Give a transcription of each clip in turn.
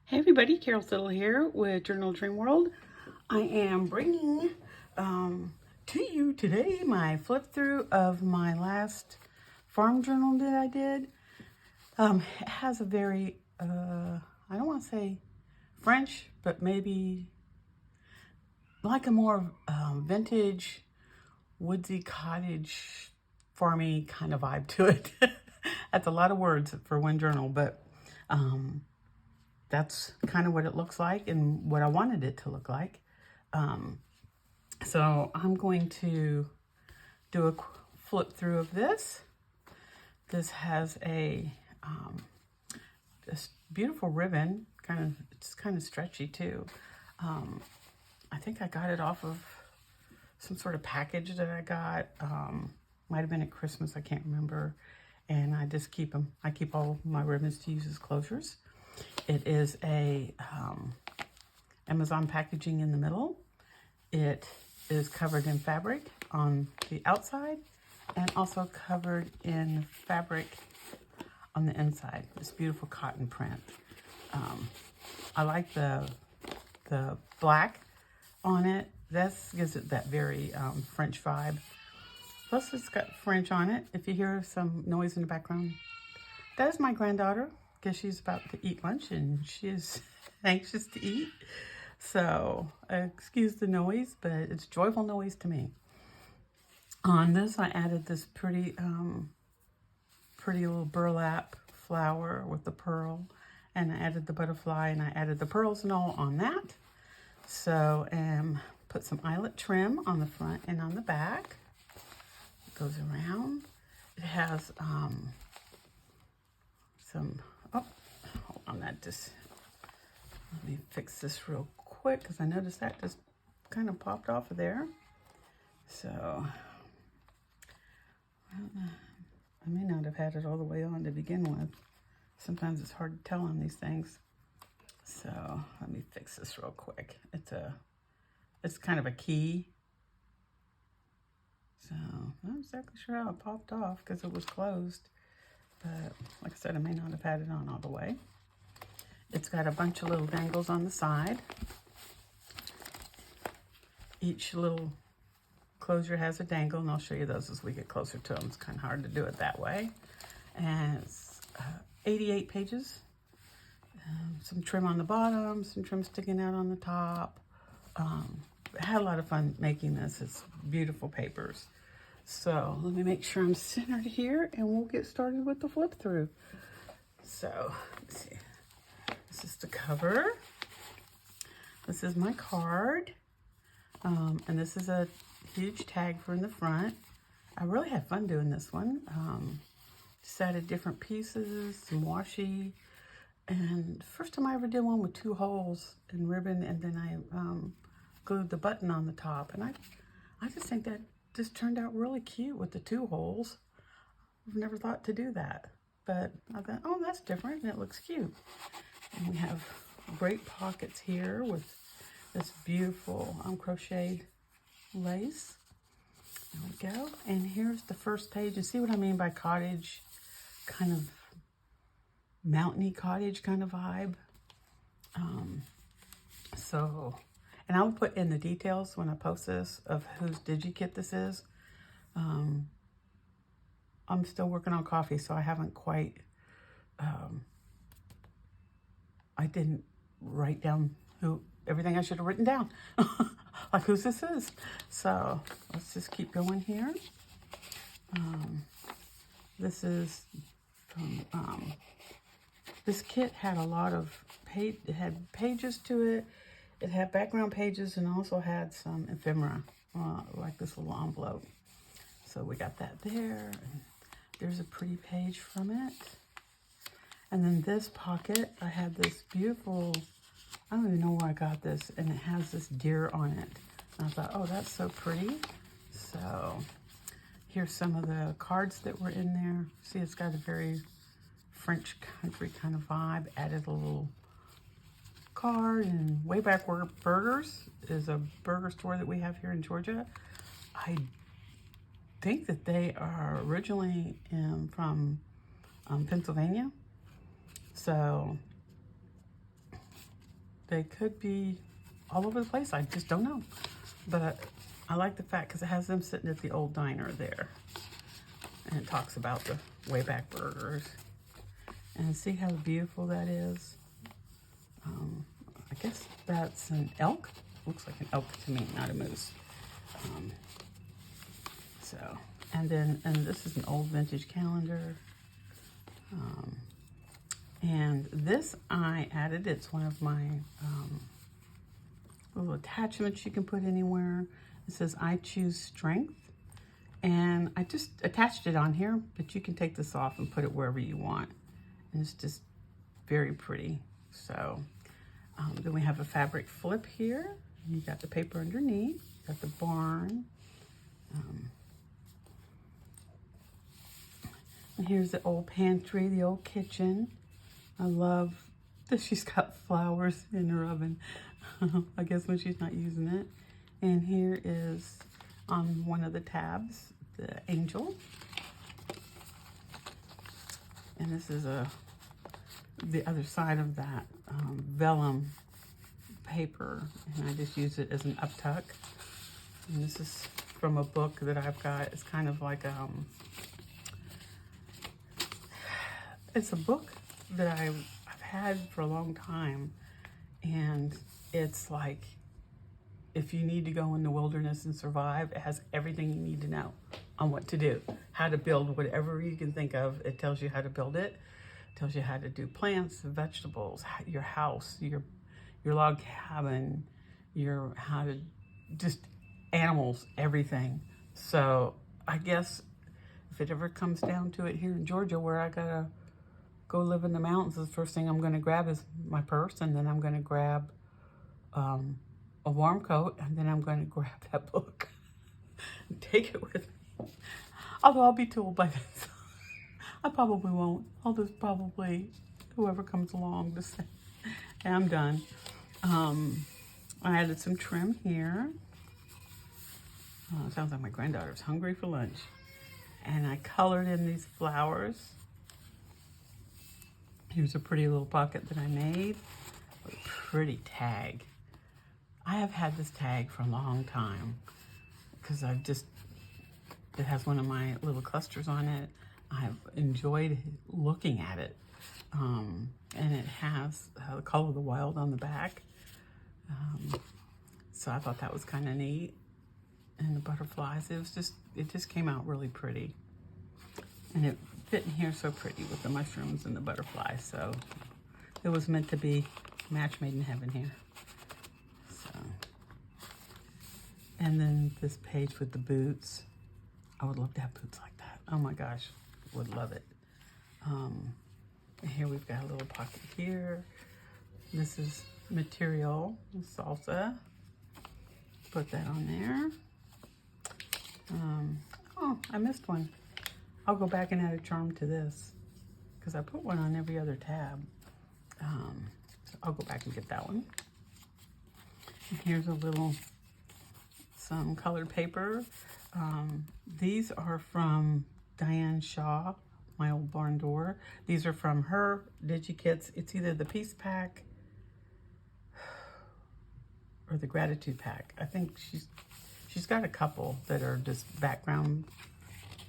Hey everybody, Carol Siddle here with Journal Dream World. I am bringing to you today my flip through of my last farm journal that I did. It has a very, I don't want to say French, but maybe like a more vintage, woodsy, cottage, farmy kind of vibe to it. That's a lot of words for one journal, but that's kind of what it looks like and what I wanted it to look like. So I'm going to do a flip through of this. This has a this beautiful ribbon, it's kind of stretchy too. I think I got it off of some sort of package that I got. Might have been at Christmas, I can't remember. And I just keep them. I keep all my ribbons to use as closures. It is a Amazon packaging in the middle. It is covered in fabric on the outside and also covered in fabric on the inside. This beautiful cotton print. I like the black on it. This gives it that very French vibe. Plus it's got French on it. If you hear some noise in the background, that is my granddaughter, because she's about to eat lunch and she is anxious to eat. So excuse the noise, but it's joyful noise to me. On this, I added this pretty little burlap flower with the pearl, and I added the butterfly, and I added the pearls and all on that. So put some eyelet trim on the front and on the back. It goes around. It has some, oh, hold on, let me fix this real quick, because I noticed that just kind of popped off of there. So, I may not have had it all the way on to begin with. Sometimes it's hard to tell on these things. So, let me fix this real quick. It's kind of a key. So, I'm not exactly sure how it popped off because it was closed. But like I said, I may not have had it on all the way. It's got a bunch of little dangles on the side. Each little closure has a dangle, and I'll show you those as we get closer to them. It's kind of hard to do it that way. And it's 88 pages. Some trim on the bottom, some trim sticking out on the top. I had a lot of fun making this. It's beautiful papers. So let me make sure I'm centered here, and we'll get started with the flip through. So let's see. This is the cover. This is my card. And this is a huge tag for in the front. I really had fun doing this one. Just added different pieces, some washi. And first time I ever did one with 2 holes in ribbon, and then I glued the button on the top. And I just think that just turned out really cute with the 2 holes. I've never thought to do that. But I thought, oh, that's different, and it looks cute. And we have great pockets here with this beautiful crocheted lace. There we go. And here's the first page. And see what I mean by cottage, kind of mountainy cottage kind of vibe. And I'll put in the details when I post this of whose Digi kit this is. I'm still working on coffee, so I haven't quite, I didn't write down everything I should have written down, like whose this is. So let's just keep going here. This is from, this kit had a lot of it had pages to it. It had background pages and also had some ephemera, like this little envelope. So we got that there. And there's a pretty page from it. And then this pocket, I had this beautiful, I don't even know where I got this, and it has this deer on it. And I thought, oh, that's so pretty. So here's some of the cards that were in there. See, it's got a very French country kind of vibe. Added a little card, and way back where Burgers is a burger store that we have here in Georgia. I think that they are originally from Pennsylvania. So they could be all over the place. I just don't know. But I like the fact because it has them sitting at the old diner there. And it talks about the way back burgers. And see how beautiful that is? I guess that's an elk. Looks like an elk to me, not a moose. And this is an old vintage calendar. And this I added. It's one of my little attachments you can put anywhere. It says, I choose strength. And I just attached it on here, but you can take this off and put it wherever you want. And it's just very pretty. So then we have a fabric flip here. You got the paper underneath. You got the barn. And here's the old pantry, the old kitchen. I love that she's got flowers in her oven. I guess when she's not using it. And here is on one of the tabs, the angel. And this is the other side of that vellum paper. And I just use it as an uptuck. And this is from a book that I've got. It's kind of like it's a book that I've had for a long time, and it's like if you need to go in the wilderness and survive, it has everything you need to know on what to do, how to build whatever you can think of. It tells you how to build it, tells you how to do plants, vegetables, your house, your log cabin, how to just animals, everything. So I guess if it ever comes down to it here in Georgia, where I gotta go live in the mountains, the first thing I'm gonna grab is my purse, and then I'm gonna grab a warm coat, and then I'm gonna grab that book and take it with me. Although I'll be told by then. I probably won't. I'll just probably, whoever comes along, to say, hey, I'm done. I added some trim here. It sounds like my granddaughter's hungry for lunch. And I colored in these flowers. Here's a pretty little pocket that I made with a pretty tag. I have had this tag for a long time because it has one of my little clusters on it. I've enjoyed looking at it. And it has the Call of the Wild on the back. So I thought that was kind of neat. And the butterflies, it just came out really pretty. And it fit in here so pretty with the mushrooms and the butterflies. So it was meant to be a match made in heaven here. So, and then this page with the boots. I would love to have boots like that. Oh my gosh, would love it. And here we've got a little pocket here. This is material, salsa. Put that on there. Oh, I missed one. I'll go back and add a charm to this because I put one on every other tab. So I'll go back and get that one. And here's some colored paper. These are from Diane Shaw, my old barn door. These are from her Digi kits. It's either the Peace Pack or the Gratitude Pack. I think she's got a couple that are just background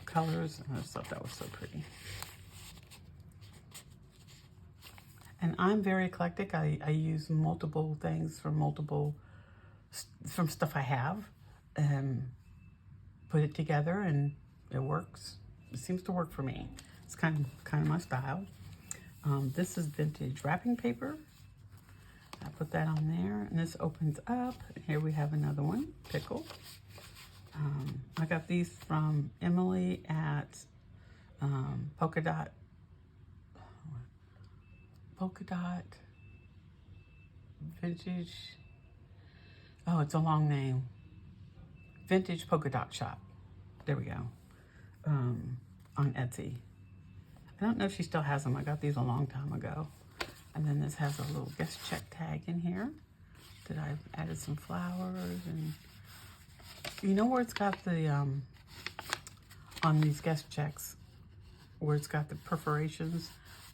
colors, and I just thought that was so pretty. And I'm very eclectic. I use multiple things from stuff I have and put it together, and it works. It seems to work for me. It's kind of my style. This is vintage wrapping paper. I put that on there, and this opens up. Here we have another one, pickle. I got these from Emily at Polka Dot Vintage. Oh, it's a long name. Vintage Polka Dot Shop. There we go. On Etsy. I don't know if she still has them. I got these a long time ago. And then this has a little guest check tag in here that I've added some flowers. And you know where it's got the, on these guest checks, where it's got the perforations,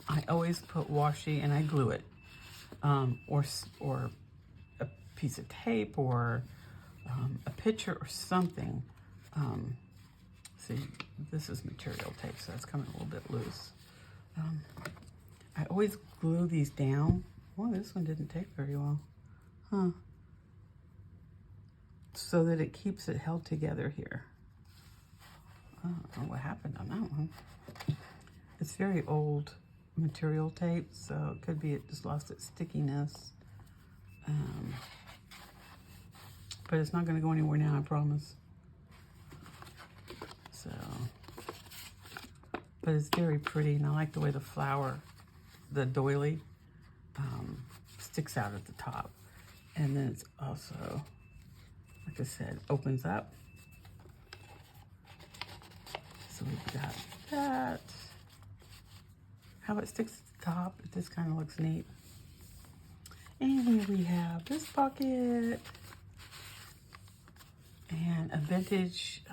I always put washi and I glue it. or a piece of tape or a picture or something. See, this is material tape, so it's coming a little bit loose. I always glue these down. Well, this one didn't tape very well. Huh. So that it keeps it held together here. I don't know what happened on that one. It's very old material tape, so it could be it just lost its stickiness. But it's not going to go anywhere now, I promise. So, but it's very pretty, and I like the way the flower, the doily, sticks out at the top. And then it's also, like I said, opens up. So we've got that. How it sticks at the top, it just kind of looks neat. And here we have this pocket. And a vintage,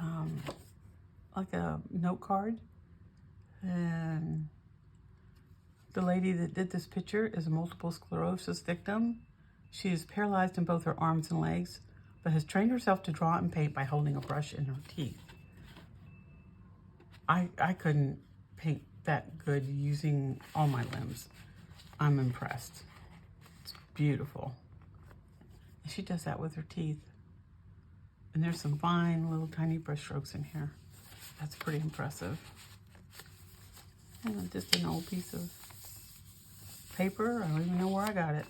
like a note card. And the lady that did this picture is a multiple sclerosis victim. She is paralyzed in both her arms and legs, but has trained herself to draw and paint by holding a brush in her teeth. I couldn't paint that good using all my limbs. I'm impressed. It's beautiful. She does that with her teeth. And there's some fine little tiny brush strokes in here. That's pretty impressive. And just an old piece of paper. I don't even know where I got it.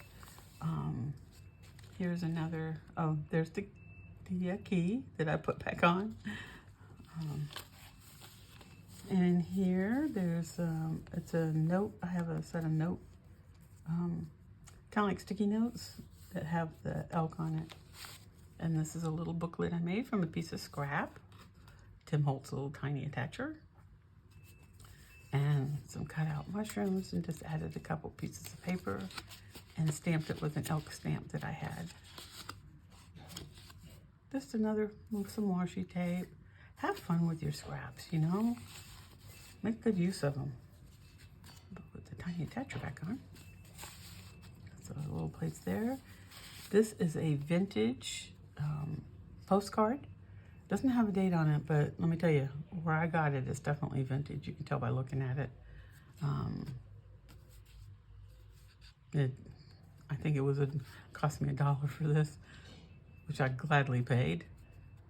Here's another, oh, there's the key that I put back on. And here, there's, it's a note. I have a set of note, kind of like sticky notes that have the elk on it. And this is a little booklet I made from a piece of scrap. Tim Holt's little tiny attacher. And some cut out mushrooms, and just added a couple pieces of paper and stamped it with an elk stamp that I had. Just another, some washi tape. Have fun with your scraps, you know? Make good use of them. Put the tiny attacher back on. So the little plates there. This is a vintage postcard. Doesn't have a date on it, but let me tell you, where I got it is definitely vintage. You can tell by looking at it. I think it cost me $1 for this, which I gladly paid,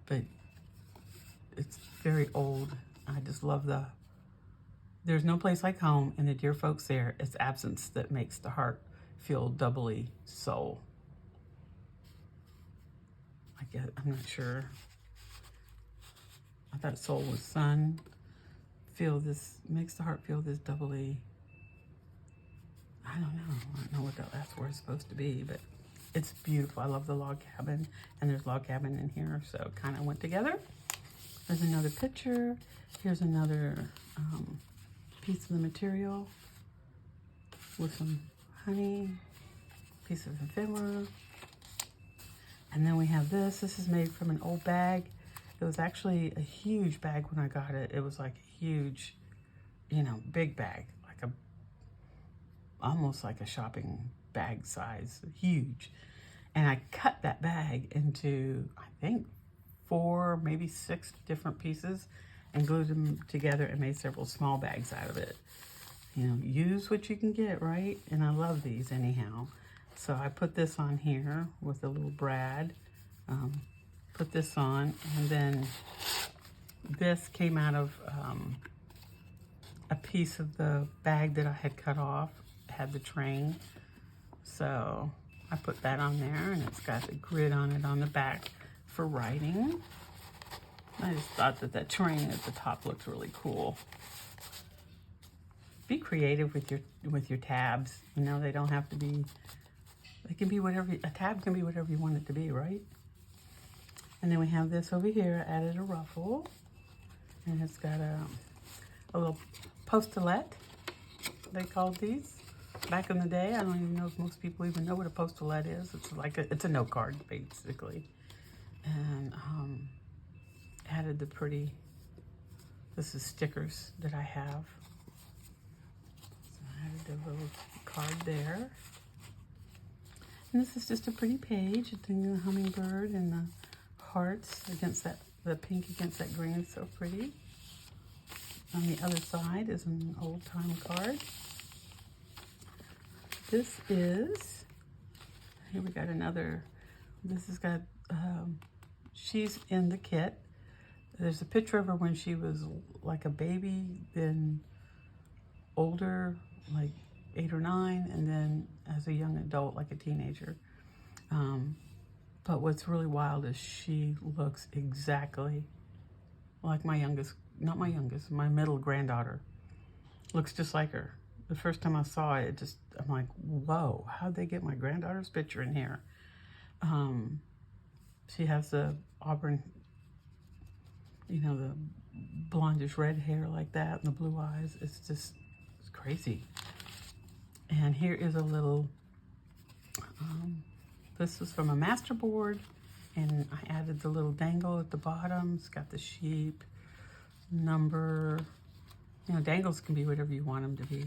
but it's very old. I just love there's no place like home, and the dear folks there, it's absence that makes the heart feel doubly so. I'm not sure. I thought soul was sun. Makes the heart feel this doubly, I don't know what that last word is supposed to be, but it's beautiful. I love the log cabin, and there's log cabin in here, so it kind of went together. There's another picture. Here's another piece of the material with some honey, piece of ephemera. And then we have this. This is made from an old bag. It was actually a huge bag when I got it. It was like a huge, big bag, almost like a shopping bag size, huge. And I cut that bag into, I think, 4, maybe 6 different pieces and glued them together and made several small bags out of it. Use what you can get, right? And I love these anyhow. So I put this on here with a little brad, put this on, and then this came out of a piece of the bag that I had cut off. It had the train, so I put that on there, and it's got the grid on it on the back for writing. I just thought that train at the top looked really cool. Be creative with your tabs. They don't have to be. It can be whatever, a tab can be whatever you want it to be, right? And then we have this over here. I added a ruffle, and it's got a little post-it, they called these back in the day. I don't even know if most people even know what a post-it is. It's a note card, basically. And added this is stickers that I have. So I added a little card there. And this is just a pretty page. It's the hummingbird and the hearts against that, the pink against that green is so pretty. On the other side is an old time card. This is, here we got another, this has got, she's in the kit. There's a picture of her when she was like a baby, then older, like 8 or 9, and then as a young adult, like a teenager. But what's really wild is she looks exactly like my youngest, not my youngest, my middle granddaughter. Looks just like her. The first time I saw it, I'm like, whoa, how'd they get my granddaughter's picture in here? She has the auburn, you know, the blondish red hair like that and the blue eyes. It's crazy. And here is a little, this was from a master board, and I added the little dangle at the bottom. It's got the sheep, number, you know, dangles can be whatever you want them to be.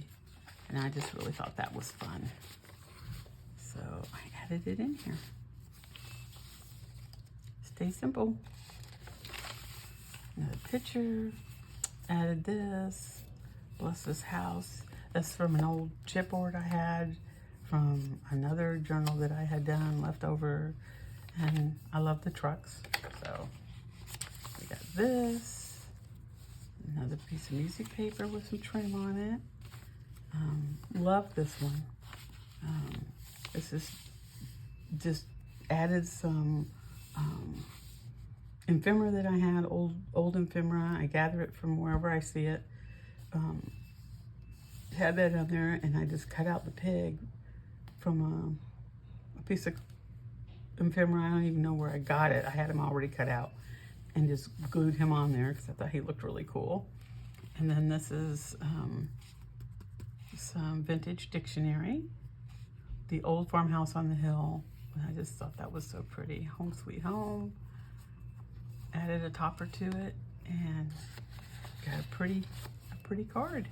And I just really thought that was fun. So I added it in here. Stay simple. Another picture, added this, bless this house. That's from an old chipboard I had from another journal that I had done left over. And I love the trucks. So we got this, another piece of music paper with some trim on it. Love this one. This is just added some ephemera that I had, old ephemera. I gather it from wherever I see it. Had that on there, and I just cut out the pig from a piece of ephemera. I don't even know where I got it. I had him already cut out and just glued him on there because I thought he looked really cool. And then this is some vintage dictionary, the old farmhouse on the hill. I just thought that was so pretty. Home sweet home. Added a topper to it and got a pretty card.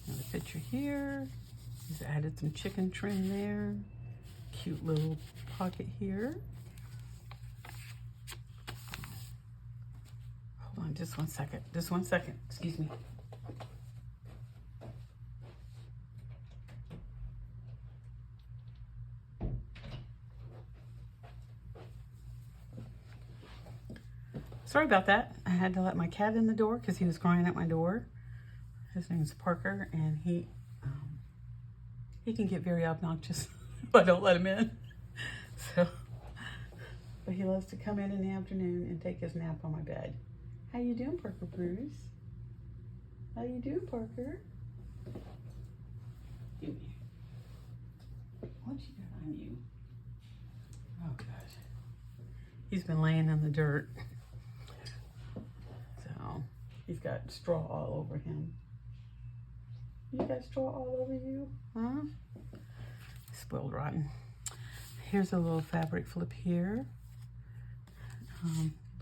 Another picture here. Just added some chicken trim there. Cute little pocket here. Hold on just 1 second. Just 1 second. Excuse me. Sorry about that. I had to let my cat in the door because he was crying at my door. His name's Parker, and he can get very obnoxious if I don't let him in. So, but he loves to come in the afternoon and take his nap on my bed. How you doing, Parker Bruce? How you doing, Parker? Give me. What you got on you? Oh gosh. He's been laying in the dirt. So he's got straw all over him. You got straw all over you? Huh? Spoiled rotten. Here's a little fabric flip here.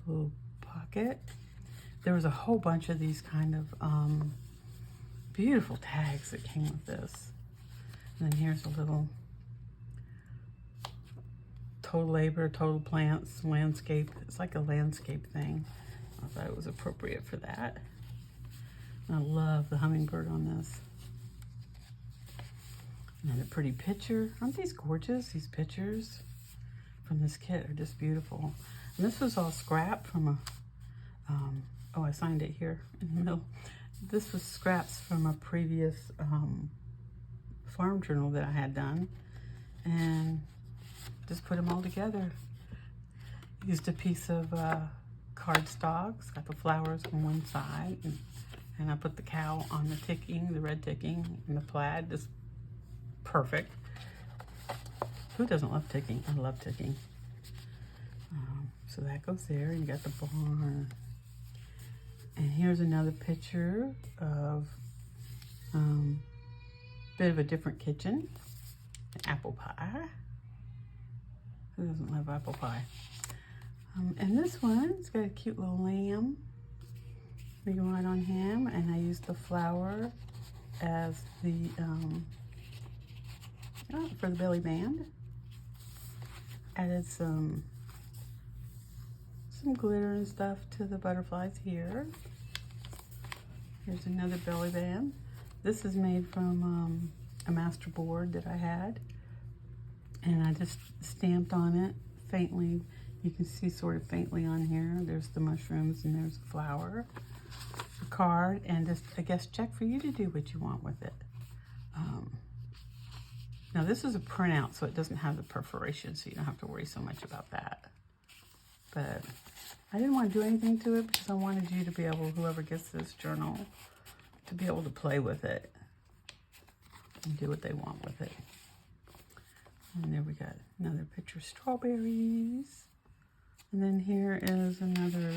Little pocket. There was a whole bunch of these kind of beautiful tags that came with this. And then here's a little total labor, total plants, landscape. It's like a landscape thing. I thought it was appropriate for that. And I love the hummingbird on this. Another pretty picture. Aren't these gorgeous? These pictures from this kit are just beautiful. And this was all scrap from a, oh, I signed it here in the middle. This was scraps from a previous farm journal that I had done. And just put them all together. Used a piece of cardstock. It's got the flowers on one side. And I put the cow on the ticking, the red ticking, and the plaid. Just perfect. Who doesn't love ticking? I love ticking. So that goes there. You got the barn. And here's another picture of a bit of a different kitchen. An apple pie. Who doesn't love apple pie? And this one, it's got a cute little lamb. We go right on him, and I used the flower as the, for the belly band. Added some glitter and stuff to the butterflies here. Here's another belly band. This is made from a master board that I had, and I just stamped on it faintly. You can see sort of faintly on here. There's the mushrooms and there's a flower, a card, and just a guest check for you to do what you want with it. Now this is a printout, so it doesn't have the perforation, so you don't have to worry so much about that. But I didn't want to do anything to it because I wanted you to be able, whoever gets this journal, to be able to play with it and do what they want with it. And there we got another picture of strawberries. And then here is another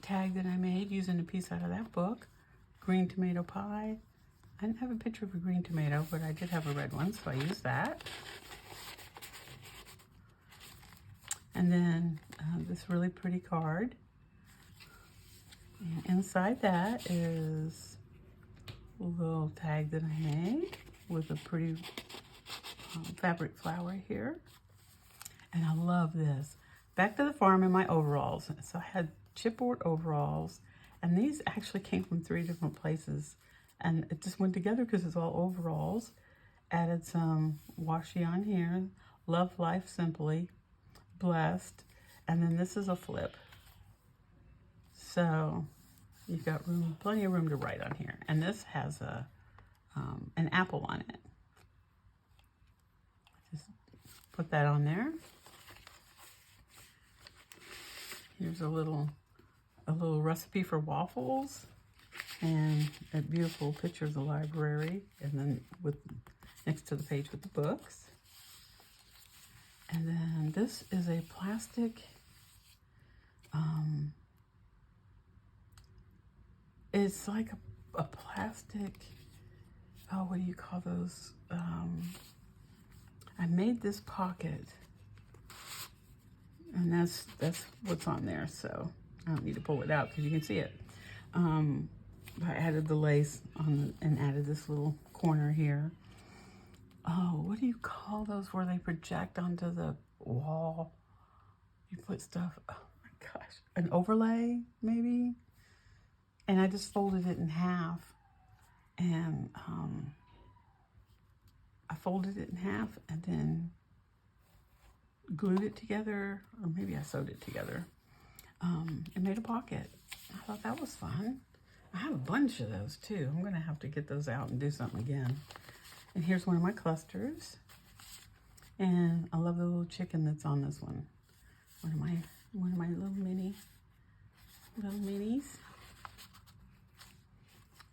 tag that I made using a piece out of that book, green tomato pie. I didn't have a picture of a green tomato, but I did have a red one, so I used that. And then this really pretty card. And inside that is a little tag that I made with a pretty fabric flower here. And I love this. Back to the farm in my overalls. So I had chipboard overalls, and these actually came from 3 different places. And it just went together because it's all overalls. Added some washi on here. Love life simply. Blessed. And then this is a flip. So you've got room, plenty of room to write on here. And this has a an apple on it. Just put that on there. Here's a little recipe for waffles. And a beautiful picture of the library, and then with next to the page with the books. And then this is a plastic, it's like a plastic, oh, what do you call those? I made this pocket, and that's what's on there, so I don't need to pull it out because you can see it. I added the lace on and added this little corner here. Oh, what do you call those where they project onto the wall? You put stuff, oh my gosh, an overlay maybe? And I just folded it in half, and I folded it in half and then glued it together, or maybe I sewed it together, and made a pocket. I thought that was fun. I have a bunch of those too. I'm gonna have to get those out and do something again. And here's one of my clusters. And I love the little chicken that's on this one. One of my little minis.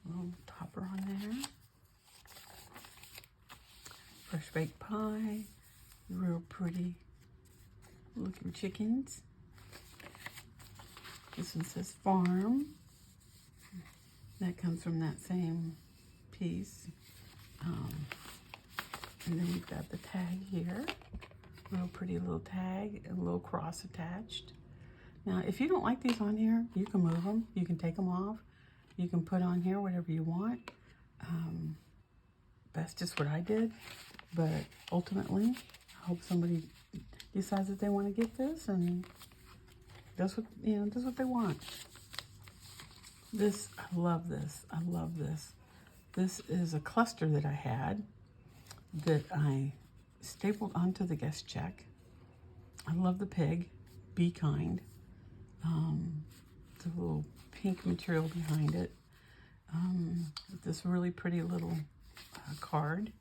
A little topper on there. Fresh baked pie. Real pretty looking chickens. This one says farm. That comes from that same piece. And then you've got the tag here. Real pretty little tag, a little cross attached. Now, if you don't like these on here, you can move them. You can take them off. You can put on here whatever you want. That's just what I did. But ultimately, I hope somebody decides that they want to get this, and that's what, that's what they want. This, I love this. I love this. This is a cluster that I had that I stapled onto the guest check. I love the pig. Be kind. The little pink material behind it. This really pretty little card.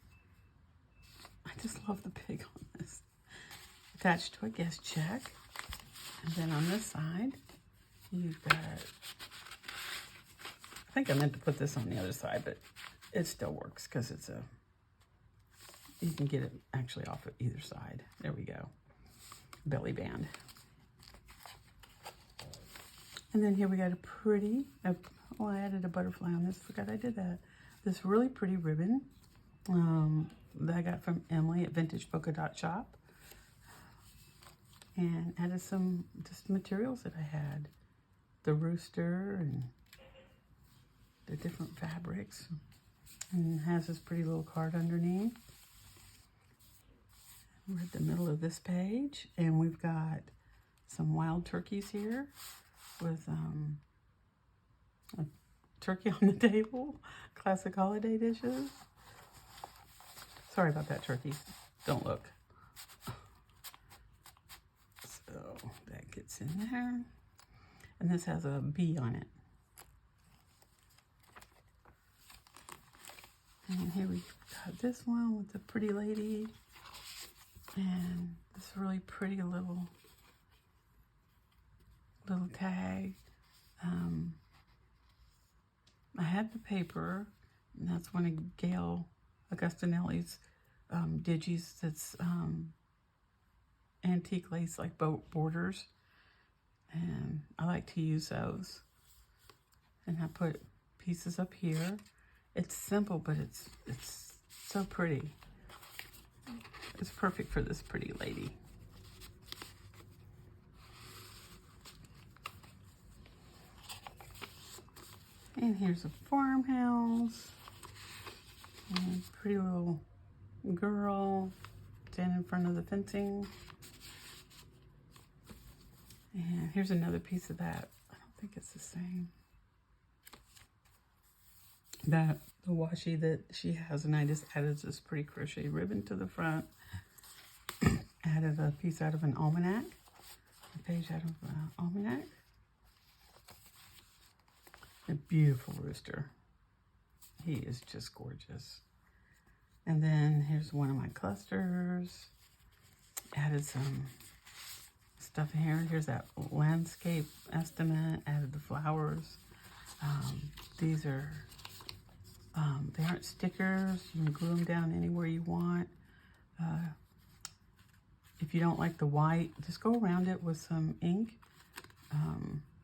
I just love the pig on this. Attached to a guest check. And then on this side, you've got, I think I meant to put this on the other side, but it still works because it's you can get it actually off of either side. There we go. Belly band. And then here we got a pretty, oh, I added a butterfly on this. Forgot I did that. This really pretty ribbon that I got from Emily at Vintage Polka Dot Shop. And added some just materials that I had. The rooster and the different fabrics. And it has this pretty little card underneath. We're at the middle of this page, and we've got some wild turkeys here with a turkey on the table, classic holiday dishes. Sorry about that, turkey. Don't look. So that gets in there. And this has a bee on it. And here we got this one with the pretty lady. And this really pretty little tag. I had the paper, and that's one of Gail Augustinelli's Digis. That's antique lace, like boat borders, and I like to use those. And I put pieces up here. It's simple, but it's so pretty. It's perfect for this pretty lady. And here's a farmhouse. And a pretty little girl standing in front of the fencing. And here's another piece of that. I don't think it's the same. The washi that she has, and I just added this pretty crochet ribbon to the front. Added a piece out of an almanac, a page out of an almanac. A beautiful rooster. He is just gorgeous. And then here's one of my clusters. Added some stuff in here. Here's that landscape estimate. Added the flowers. These are, they aren't stickers. You can glue them down anywhere you want. If you don't like the white, just go around it with some ink.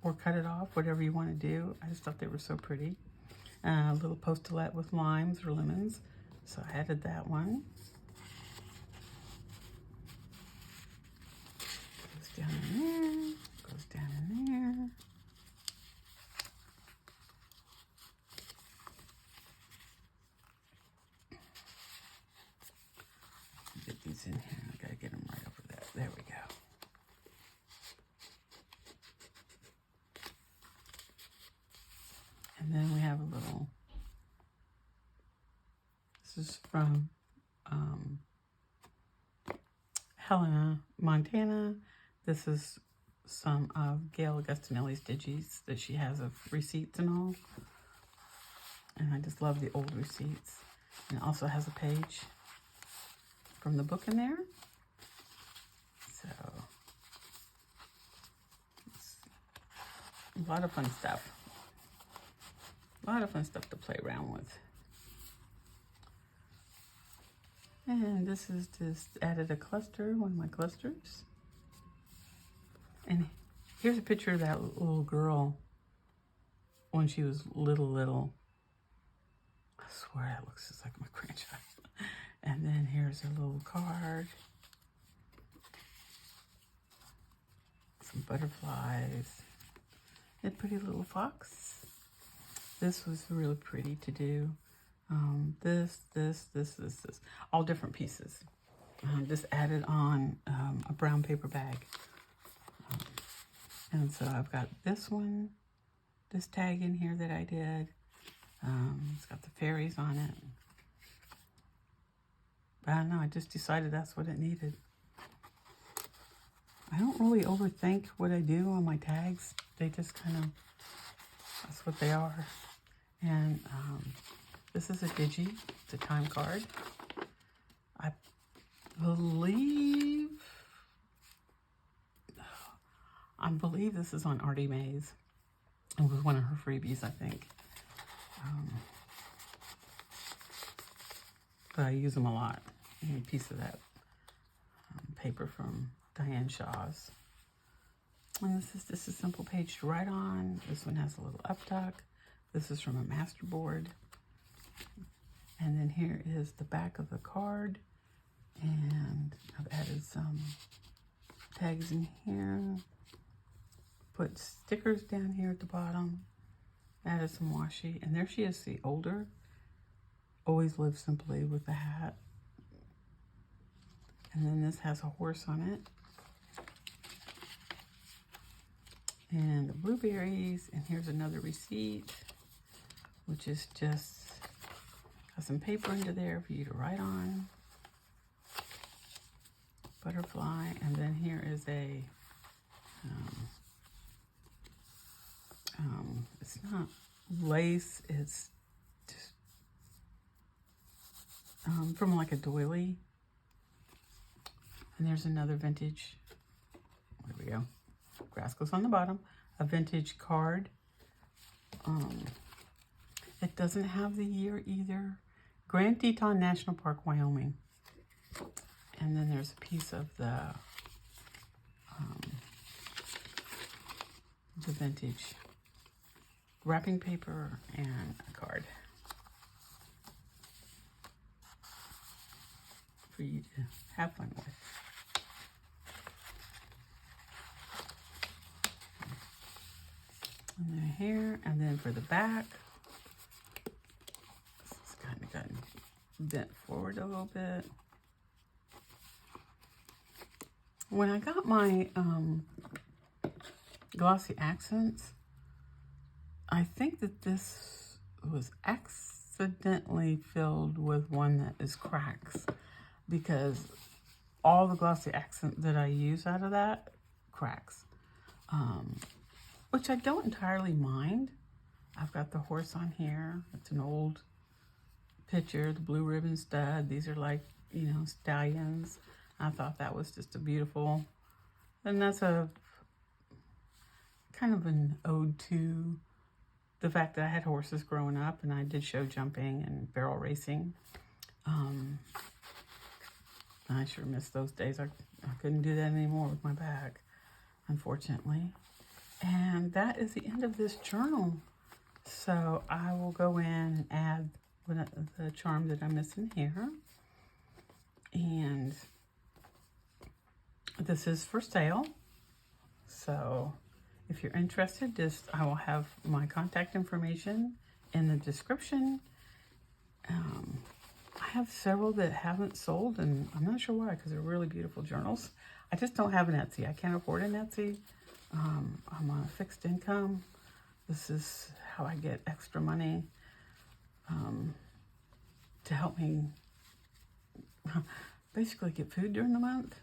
Or cut it off, whatever you want to do. I just thought they were so pretty. A little postulette with limes or lemons. So I added that one. Goes down in there, goes down in there. Get these in here. I gotta get them right over there. There we go. And then we have a little, this is from Helena, Montana. This is some of Gail Augustinelli's Digis that she has of receipts and all. And I just love the old receipts. And it also has a page from the book in there. So, it's a lot of fun stuff. A lot of fun stuff to play around with. And this is just added a cluster, one of my clusters. And here's a picture of that little girl when she was little. I swear that looks just like my grandchild. And then here's a little card. Some butterflies. A pretty little fox. This was really pretty to do. This. All different pieces. Just added on a brown paper bag. And so I've got this one, this tag in here that I did. It's got the fairies on it. But I don't know, I just decided that's what it needed. I don't really overthink what I do on my tags. They just kind of, that's what they are. And this is a Digi, it's a time card. I believe this is on Artie Mae's. It was one of her freebies, I think. But I use them a lot. And a piece of that paper from Diane Shaw's. And this is just a simple page to write on. This one has a little uptuck. This is from a master board. And then here is the back of the card. And I've added some tags in here. Put stickers down here at the bottom. Added some washi. And there she is, the older. Always live simply with a hat. And then this has a horse on it. And the blueberries. And here's another receipt, which is just got some paper into there for you to write on. Butterfly. And then here is a, it's not lace, it's just from like a doily. And there's another vintage, there we go, grass goes on the bottom, a vintage card. It doesn't have the year either. Grand Teton National Park, Wyoming. And then there's a piece of the vintage wrapping paper and a card for you to have fun with. And then here, and then for the back, this is kind of gotten bent forward a little bit. When I got my glossy accents, I think that this was accidentally filled with one that is cracks, because all the glossy accent that I use out of that cracks, which I don't entirely mind. I've got the horse on here. It's an old picture, the blue ribbon stud. These are like, you know, stallions. I thought that was just a beautiful, and that's a kind of an ode to the fact that I had horses growing up, and I did show jumping and barrel racing. I sure miss those days. I couldn't do that anymore with my back, unfortunately. And that is the end of this journal. So I will go in and add the charm that I'm missing here. And this is for sale. So if you're interested, I will have my contact information in the description. I have several that haven't sold, and I'm not sure why, because they're really beautiful journals. I just don't have an Etsy. I can't afford an Etsy. I'm on a fixed income. This is how I get extra money to help me basically get food during the month.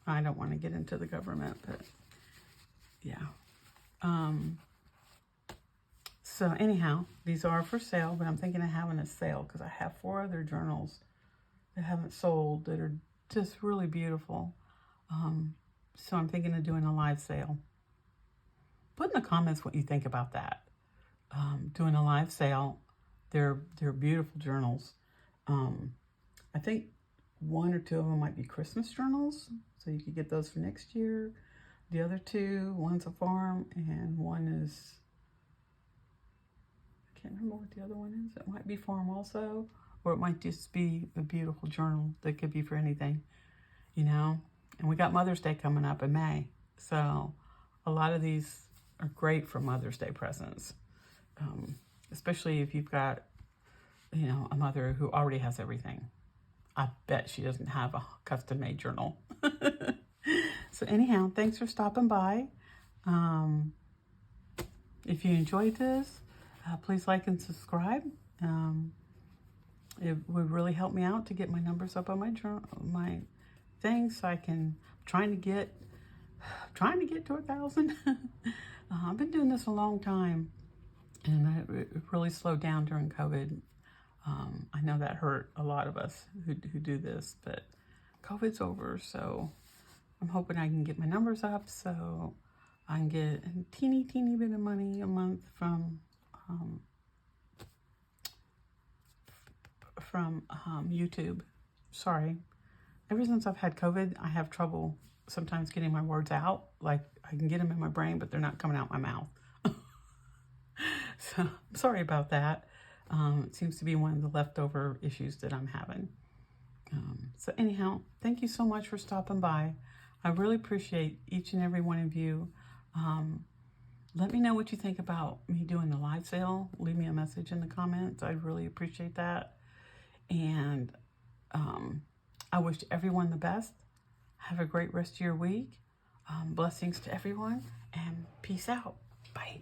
I don't want to get into the government, but yeah. So anyhow, these are for sale, but I'm thinking of having a sale because I have 4 other journals that haven't sold that are just really beautiful. So I'm thinking of doing a live sale. Put in the comments what you think about that. Doing a live sale. They're beautiful journals. I think 1 or 2 of them might be Christmas journals, so you could get those for next year. The other 2, one's a farm and one is, I can't remember what the other one is. It might be farm also, or it might just be a beautiful journal that could be for anything, you know. And we got Mother's Day coming up in May, so a lot of these are great for Mother's Day presents, especially if you've got, you know, a mother who already has everything. I bet she doesn't have a custom-made journal. So anyhow, thanks for stopping by. If you enjoyed this, please like and subscribe. It would really help me out to get my numbers up on my journal, my things, so I can trying to get to 1,000. I've been doing this a long time, and it really slowed down during COVID. I know that hurt a lot of us who do this, but COVID's over, so I'm hoping I can get my numbers up so I can get a teeny bit of money a month from YouTube. Sorry. Ever since I've had COVID, I have trouble sometimes getting my words out. Like, I can get them in my brain, but they're not coming out my mouth. So, I'm sorry about that. It seems to be one of the leftover issues that I'm having. So anyhow, thank you so much for stopping by. I really appreciate each and every one of you. Let me know what you think about me doing the live sale. Leave me a message in the comments. I really appreciate that. And I wish everyone the best. Have a great rest of your week. Blessings to everyone, and peace out. Bye.